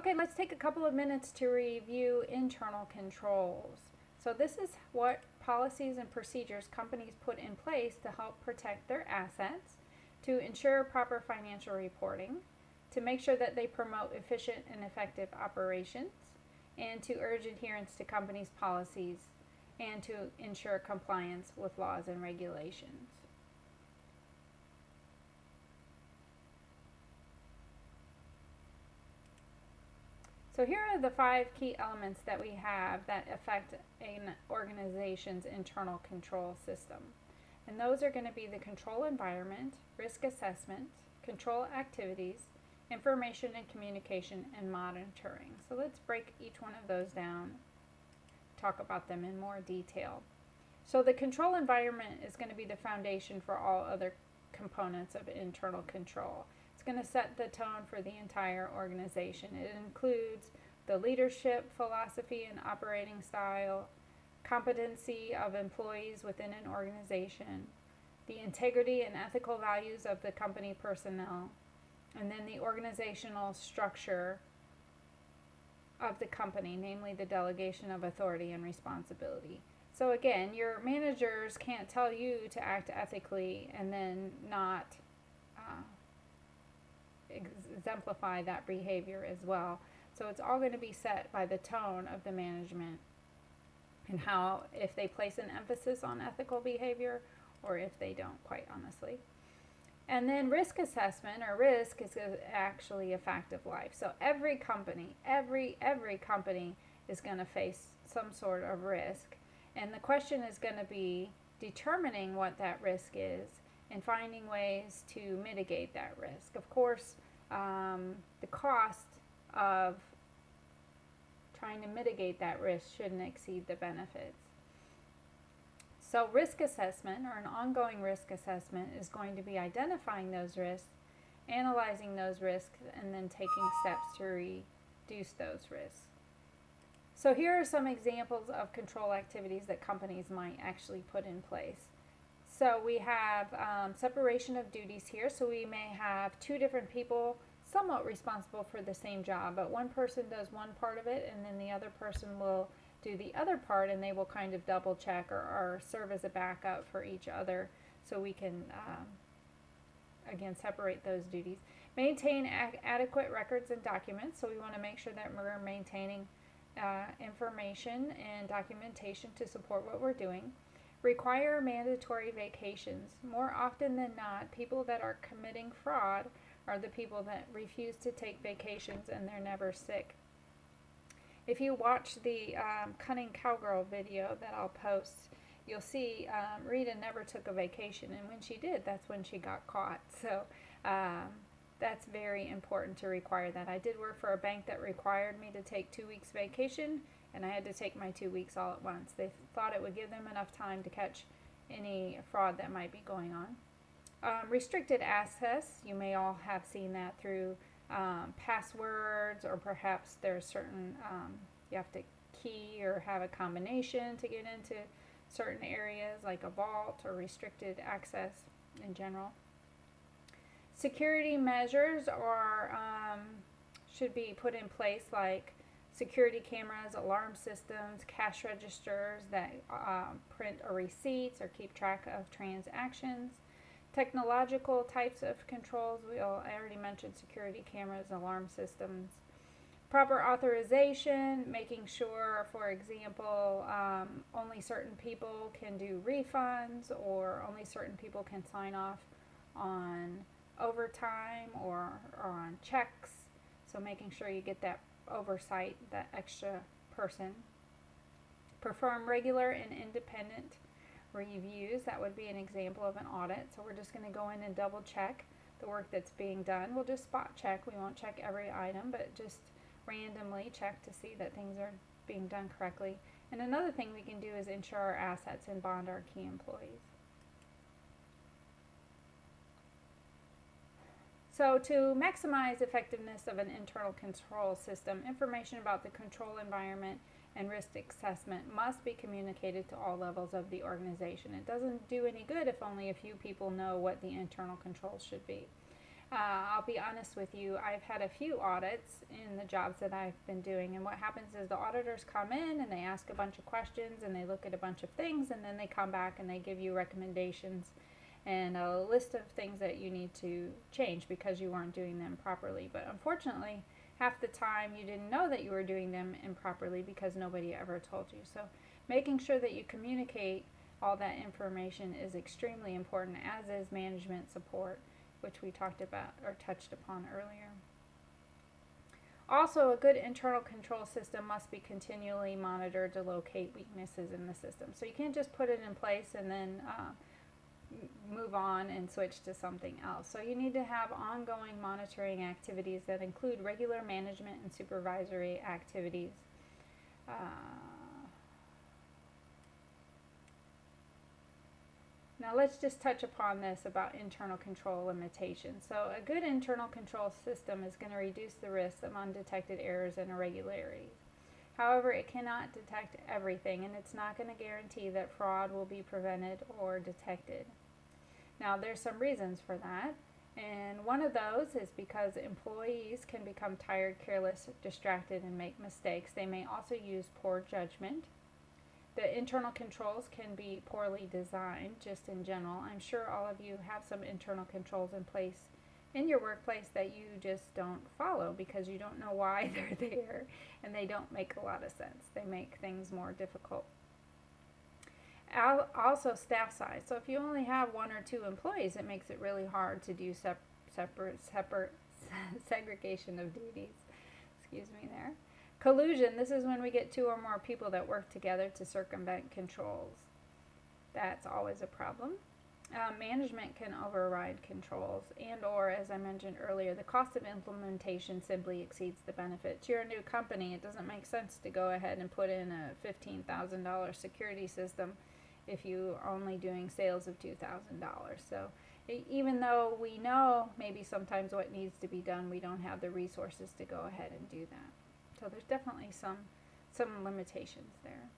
Okay, let's take a couple of minutes to review internal controls. So this is what policies and procedures companies put in place to help protect their assets, to ensure proper financial reporting, to make sure that they promote efficient and effective operations, and to urge adherence to companies' policies, and to ensure compliance with laws and regulations. So here are the 5 key elements that we have that affect an organization's internal control system. And those are going to be the control environment, risk assessment, control activities, information and communication, and monitoring. So let's break each one of those down, talk about them in more detail. So the control environment is going to be the foundation for all other components of internal control. It's going to set the tone for the entire organization. It includes the leadership, philosophy, and operating style, competency of employees within an organization, the integrity and ethical values of the company personnel, and then the organizational structure of the company, namely the delegation of authority and responsibility. So again, your managers can't tell you to act ethically and then not exemplify that behavior as well. So it's all going to be set by the tone of the management and how, if they place an emphasis on ethical behavior or if they don't, quite honestly. And then risk assessment, or risk, is actually a fact of life. So every company, every company is going to face some sort of risk. And the question is going to be determining what that risk is and finding ways to mitigate that risk. Of course, the cost of trying to mitigate that risk shouldn't exceed the benefits. So risk assessment, or an ongoing risk assessment, is going to be identifying those risks, analyzing those risks, and then taking steps to reduce those risks. So here are some examples of control activities that companies might actually put in place. So we have separation of duties here. So we may have 2 different people somewhat responsible for the same job, but one person does one part of it and then the other person will do the other part, and they will kind of double check or serve as a backup for each other, so we can again separate those duties. Maintain adequate records and documents. So we want to make sure that we're maintaining information and documentation to support what we're doing. Require mandatory vacations. More often than not, people that are committing fraud are the people that refuse to take vacations and they're never sick. If you watch the Cunning Cowgirl video that I'll post, you'll see Rita never took a vacation, and when she did, that's when she got caught. So that's very important to require that. I did work for a bank that required me to take 2 weeks vacation, and I had to take my 2 weeks all at once. They thought it would give them enough time to catch any fraud that might be going on. Restricted access, you may all have seen that through passwords, or perhaps there's certain, you have to key or have a combination to get into certain areas, like a vault, or restricted access in general. Security measures are should be put in place, like security cameras, alarm systems, cash registers that print receipts or keep track of transactions. Technological types of controls, I already mentioned security cameras, alarm systems. Proper authorization, making sure, for example, only certain people can do refunds, or only certain people can sign off on overtime or on checks. So making sure you get that oversight, that extra person. Perform regular and independent reviews. That would be an example of an audit. So we're just going to go in and double check the work that's being done. We'll just spot check. We won't check every item, but just randomly check to see that things are being done correctly. And another thing we can do is insure our assets and bond our key employees. So to maximize effectiveness of an internal control system, information about the control environment and risk assessment must be communicated to all levels of the organization. It doesn't do any good if only a few people know what the internal controls should be. I'll be honest with you, I've had a few audits in the jobs that I've been doing, and what happens is the auditors come in and they ask a bunch of questions and they look at a bunch of things, and then they come back and they give you recommendations and a list of things that you need to change because you weren't doing them properly. But unfortunately, half the time you didn't know that you were doing them improperly because nobody ever told you. So making sure that you communicate all that information is extremely important, as is management support, which we talked about or touched upon earlier. Also, a good internal control system must be continually monitored to locate weaknesses in the system. So you can't just put it in place and then move on and switch to something else. So you need to have ongoing monitoring activities that include regular management and supervisory activities. Now let's just touch upon this about internal control limitations. So a good internal control system is going to reduce the risk of undetected errors and irregularities. However, it cannot detect everything, and it's not going to guarantee that fraud will be prevented or detected. Now there's some reasons for that, and one of those is because employees can become tired, careless, distracted, and make mistakes. They may also use poor judgment. The internal controls can be poorly designed, just in general. I'm sure all of you have some internal controls in place in your workplace that you just don't follow because you don't know why they're there, and they don't make a lot of sense. They make things more difficult. Also, staff size. So if you only have 1 or 2 employees, it makes it really hard to do separate segregation of duties. Excuse me there. Collusion, this is when we get 2 or more people that work together to circumvent controls. That's always a problem. Management can override controls, and or, as I mentioned earlier, the cost of implementation simply exceeds the benefits. You're a new company, it doesn't make sense to go ahead and put in a $15,000 security system if you're only doing sales of $2,000. So even though we know maybe sometimes what needs to be done, we don't have the resources to go ahead and do that. So there's definitely some limitations there.